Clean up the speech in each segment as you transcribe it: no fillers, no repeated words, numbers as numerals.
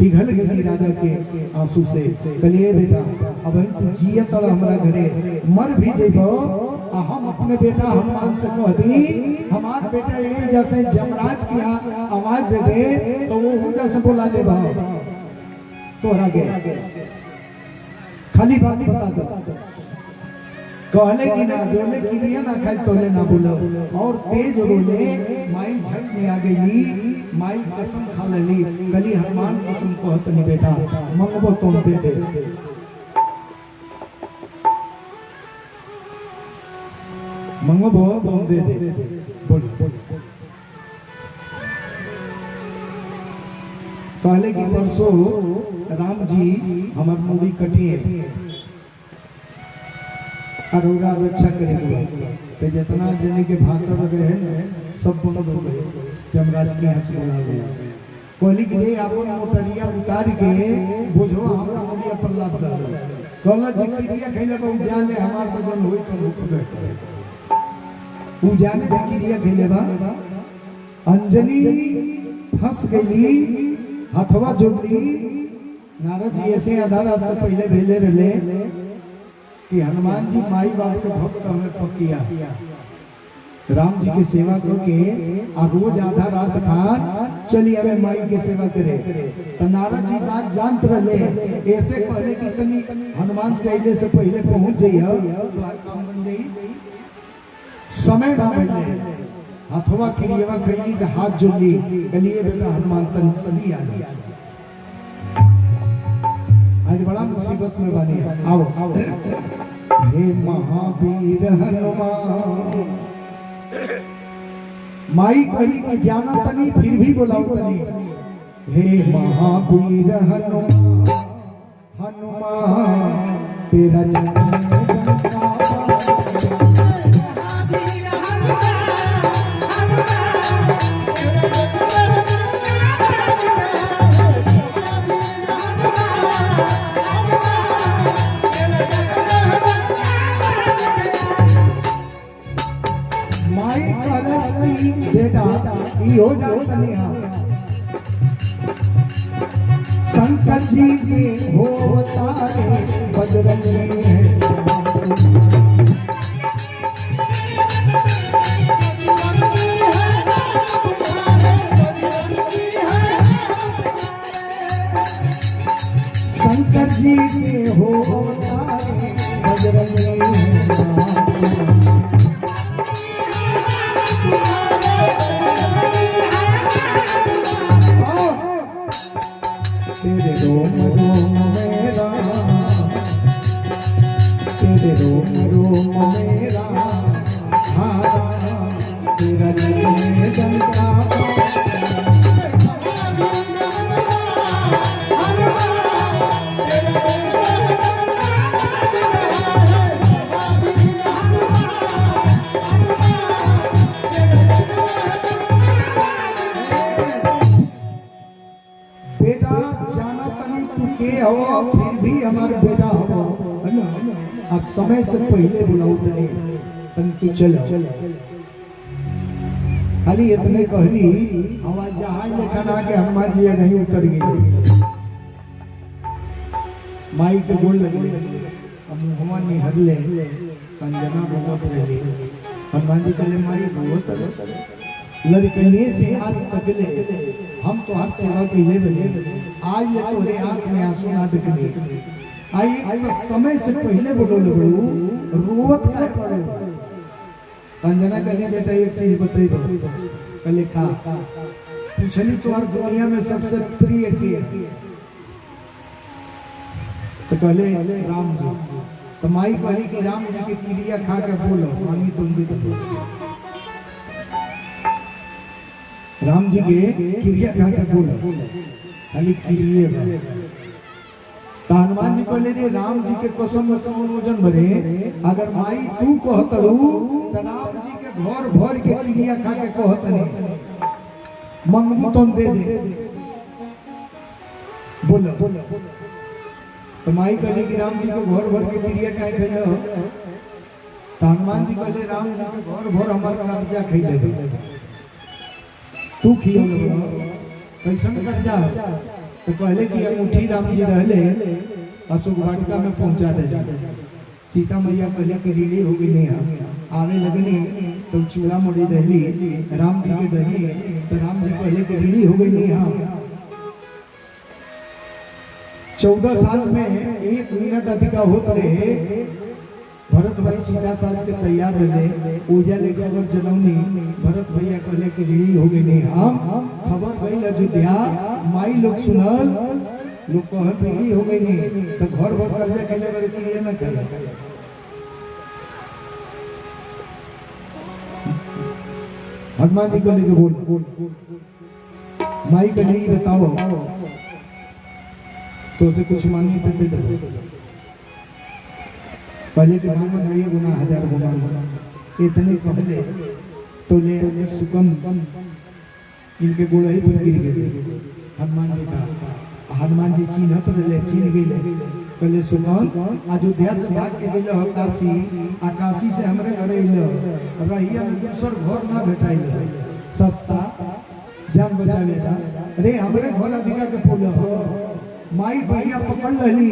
पिघल गई राजा के आंसू से। कलिए बेटा अब तू जियत हमरा घरे मर भी जेबो, हम अपने बेटा हनुमान से कह दी हमार बेटा यही जैसे जमराज की आवाज दे दे तो वो जैसे बोला ले बा तोरा गे खाली बात बता दो। कहले कि ना जोले किरिया ना खाए तोले ना बोलो और तेज बोले। माई झट में आ गई, माई कसम खा लेली। कली हनुमान कसम कहत नहीं बेटा मंगबो तुम दे दे। मंगबो तुम दे दे बोल। कहले कि परसों राम जी हमार मूड़ी कटिए अरोरा रक्षा करेंगे। तो जितना जने के भाषण रहे सब बंद हो गए। जमराज के यहाँ से बोला गया कोहली के लिए अपन मोटरिया उतार के बुझो हमरा मोदिया पर लाद दे। कहला जी क्रिया खैले बा जाने हमार तो जन होई तो रुकबे करे। उ जाने बा क्रिया खैले बा अंजनी फंस गई हथवा जोड़ली। नारद जी ऐसे आधार से पहले भेले रहले कि हनुमान जी माई बाप के भक्त हमें पकिया राम जी की सेवा करके आ रोज आधा रात खान चलिए हमें माई की सेवा करे। तो नारद जी बात जानते रहे ऐसे पहले कि तनी हनुमान से अले से पहले पहुंच जाइए तो हर काम बन जाई। समय ना मिले हथवा क्रियवा खैली के हाथ जोड़ली। कलिए बेटा हनुमान तनी आ गया आज बड़ा मुसीबत में बनी है। आओ हे महावीर हनुमान। माई कही कि जाना तनी फिर भी बोलाओ तनी। हे महावीर हनुमान हनुमान तेरा बेटा हो जाता शंकर जी के हो अवतारे बजरंगी है। शंकर जी के हो अवतारे बजरंगी है। तेरे रोम रोम मेरा तेरे रोम रोम मेरा हारा तेरा जन्म जनता फिर भी हमारा बेटा हो है ना। समय से पहले बुलाऊ तने तन तू चलो खाली इतने कहली हवा जहाज लेखन आके हनुमान जी नहीं उतर गई। माई के गोल लगे हनुमान नहीं हरले अंजना बहुत रहे। हनुमान जी कहले माई बहुत लड़कने से आज तक ले हम तो हर सेवा के लिए बने आज ले तोरे आंख में आंसू ना दिखने आई तो समय से पहले बोलो रोवत का पड़ो। अंजना कहने बेटा एक चीज बताई कहले का पूछली तुम्हार दुनिया में सबसे प्रिय के तो कहले राम जी। तो माई कहली कि राम जी की क्रिया खा के बोलो मानी तुम भी तो राम जी के क्रिया खा के बोलो खाली क्रिया। तो हनुमान जी को ले राम जी के कसम वचन भरे अगर माई तू कहतलू तो राम जी के घर भर के क्रिया खा के कहतनी मंगू तुम दे दे बोलो। तो माई कहले कि राम जी को घर भर के क्रिया खाए खेलो। तो हनुमान जी कहले राम जी के घर भर हमार कर्जा खैले तू खियो कैसन कर्जा तो पहले की अंगूठी राम जी रहले अशोक वाटिका में पहुंचा दे। सीता मैया कहले की रीढ़ी हो गई नहीं आने लगनी तो चूड़ा मोड़ी दहली राम जी के दहली तो राम जी कहले की रीढ़ी हो गई नहीं 14 साल में 1 मिनट अधिका होते रहे भरत भाई सीधा साज के तैयार रहे पूजा लेके अगर जनौनी भरत भैया कहले की रीढ़ी हो गई नहीं हम खबर गई अयोध्या माई लोग सुनल लोग कहत रीढ़ी हो गई नहीं तो घर भर कर्जा खेले बारे के लिए न कहे हनुमान जी को लेके बोल माई के लिए बताओ तो उसे कुछ मांगी तो दे दो पहले के मांगो नहीं गुना 1000 गुना इतने पहले तो ले सुकम इनके गोड़ ही पर गिर गए हनुमान जी का हनुमान जी चीन तो ले चीन गए पहले सुकम अयोध्या से भाग के गए काशी आकाशी से हमरे घरे इलो रहिया में दूसर घर ना भेटाइले सस्ता जान बचावे जा अरे हमरे घर अधिका के पोल माई भैया पकड़ लली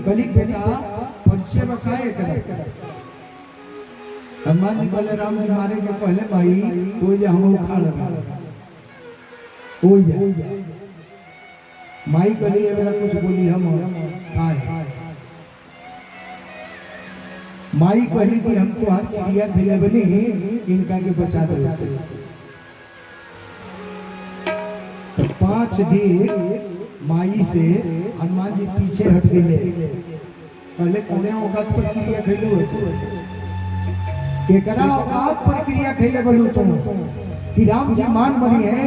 कली बेटा परिचय बकाए करे हनुमान जी बोले राम जी मारे के पहले भाई कोई जे हम उखाड़ रहा कोई जे माई कली मेरा कुछ बोली हम आए माई कहली कि हम तुम्हार क्रिया खेले बनी इनका के बचा दे तो 5 दिन माई से हनुमान जी पीछे हट गए पहले कोने औकात पर क्रिया खेलो केकरा औकात पर क्रिया खेले बोलू तुम कि राम जी मान मरी है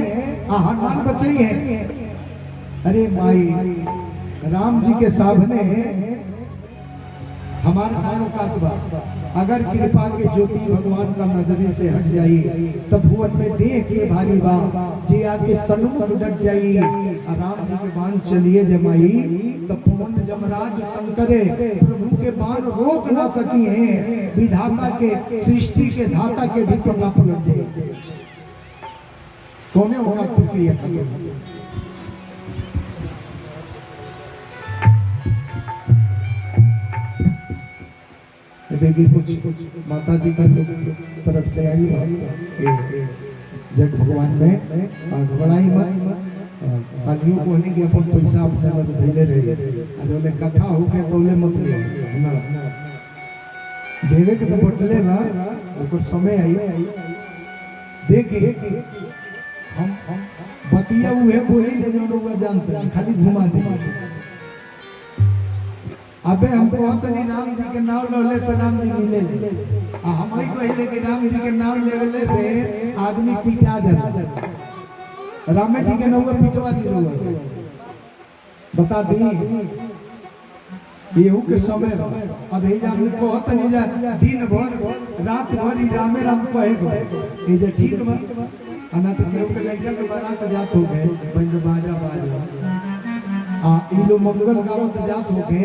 हनुमान बचई है अरे माई राम जी के सामने हमारे खानों का बा अगर कृपा के ज्योति भगवान का नजरे से हट जाई तो भुवन में देख के भारी बा जे आके सन्मुख डट जाई राम जी के बाण चलिए जमाई तो पवन जमराज शंकरे प्रभु के बाण रोक ना सकी है विधाता के सृष्टि के धाता के भी पल्ला पलट जाए कोने होगा प्रक्रिया खत्म देखिए कुछ माता जी का तरफ से आई जग भगवान में घबराई मत कालियों को नहीं कि अपन पैसा अपने मत भेले रहे अरे कथा हो के तोले मत ले ना देवे के तो बटले बा ऊपर समय आई देखिए हम बतिया हुए बोली ले जो लोग जानते हैं खाली घुमा दे अबे हम कहते नहीं राम जी के नाम लेले से राम जी मिले हमारी कहले कि राम जी के नाम लेले से आदमी पिटा जाला राम जी के नाम पिटवा दी रहो बता दी येहू के समय अब हे जाम कहते नहीं जा दिन भर रात भर राम राम कहे ए जे ठीक बा अना तो केहू के लइका के बारात जात हो गए बंद बाजा बाजा इलो मंगल गावत जात होके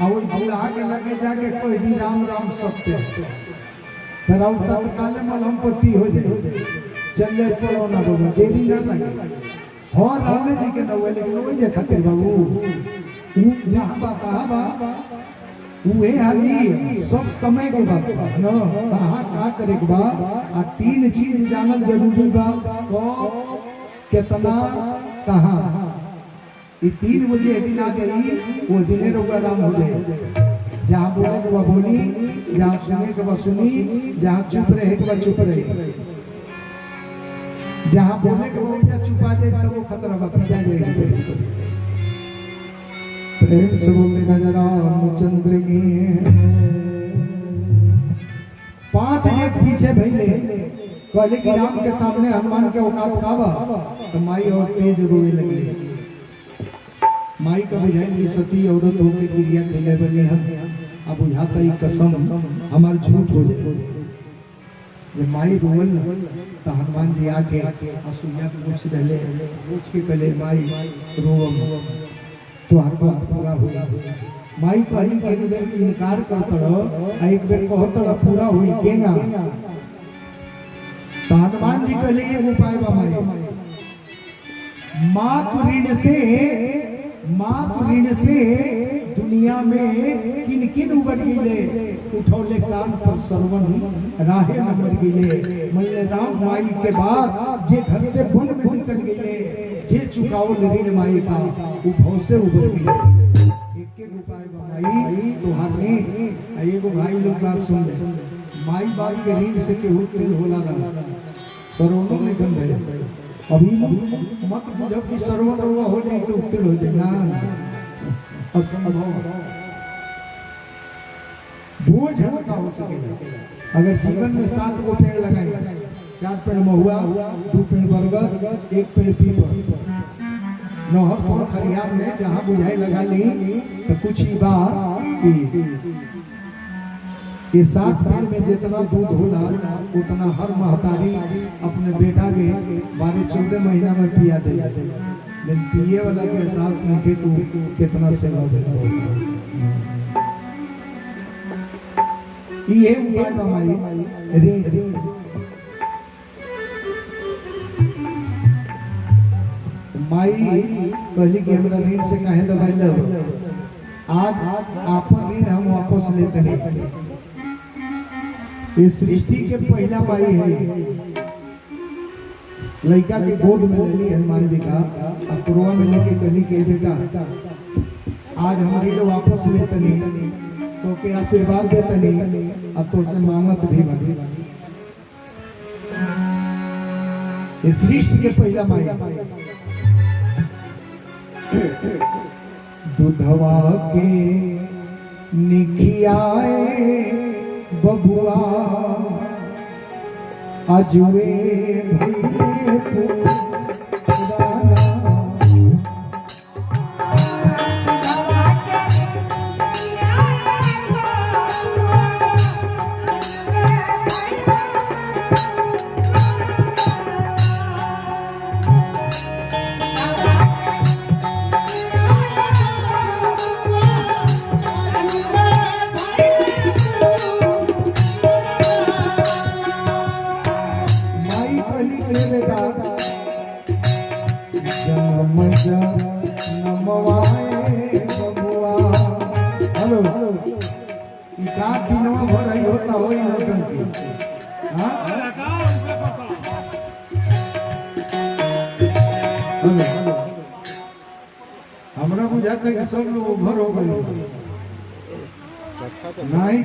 और दूल्हा के लगे जाके कोई दी राम राम सत्य तेरा तत्काल मलहम पट्टी हो जाए चल जाए पड़ो ना बाबू देरी ना लगे और राम जी के नवे लेकिन वही जे खातिर बाबू जहां बात बा उहे हाली सब समय के बात न कहां का करे के बा 3 चीज जानल जरूरी बा को कितना कहां ये 3 बजे दिन आ गई वो दिने रोगा राम हो जाए जहाँ बोले के वह बोली जहाँ सुने के वह सुनी जहाँ चुप रहे के वह चुप रहे जहाँ बोले के वह चुपा जाए तो वो खतरा बा पिटा जाएगी प्रेम से बोले नजर रामचंद्र की 5 दिन पीछे भैले कहले कि राम के सामने हनुमान के औकात का बा तो माई और तेज रोए लगले माई का बुझाइल की सती औरत होके क्रिया खेले बने हम अब बुझाता ही कसम हमार झूठ हो जाए ये माई रोल तो हनुमान जी आके असुइया के पूछ रहले पूछ के कहले माई रोवम तो हर बात पूरा हुई माई कहली कि एक बेर इनकार करतड़ एक बेर कहतड़ पूरा हुई केना तो हनुमान जी कहले एक उपाय बा माई मातु ऋण से मात ऋण से दुनिया में किन किन उबर गिले उठौले कान पर सरवन राहे न मर गिले मैंने राम माई के बाद जे घर से वन में निकल गिले जे चुकावल ऋण माई का उभव से उबर गिले एक एक उपाय माई तोहार ऋण एगो भाई लोग बात सुन ले माई बाप के ऋण से केहू तेल होला ना सरवनो ने गन भे अभी मत बुझो कि सरवन रोवा हो जाए तो उत्तर हो जाए ना असंभव बोझ हल्का हो सकेगा अगर जीवन में 7 गो पेड़ लगाए 4 पेड़ महुआ 2 पेड़ बरगद 1 पेड़ पीपल नहर पर खरियार में जहाँ बुझाई लगा ली तो कुछ ही बात ये 7 पेड़ में जितना दूध होला उतना हर महतारी अपने बेटा के 12-14 महीना में पिया दे लेकिन पिए वाला के एहसास नहीं के तू कितना सेवा देता ये उपाय बमाई ऋण माई पहली के हमरा ऋण से काहे दबाई लो आज आपन ऋण हम वापस लेते नहीं इस सृष्टि के पहला माई है लड़का के गोद में ले ली हनुमान जी का अक्रोआ में लेके कली के बेटा आज हमारी तो वापस लेते नहीं तो के आशीर्वाद देते नहीं अब तो उसे मांगत भी बनी इस सृष्टि के पहला माई दुधवा के निखियाए बबुआ अजुए भैले पुराना नमवाए बबुआ हेलो का दिनों भर ही होता हो लड़कन की हमरा बुझाता है कि सब लोग ओवर हो गए नहीं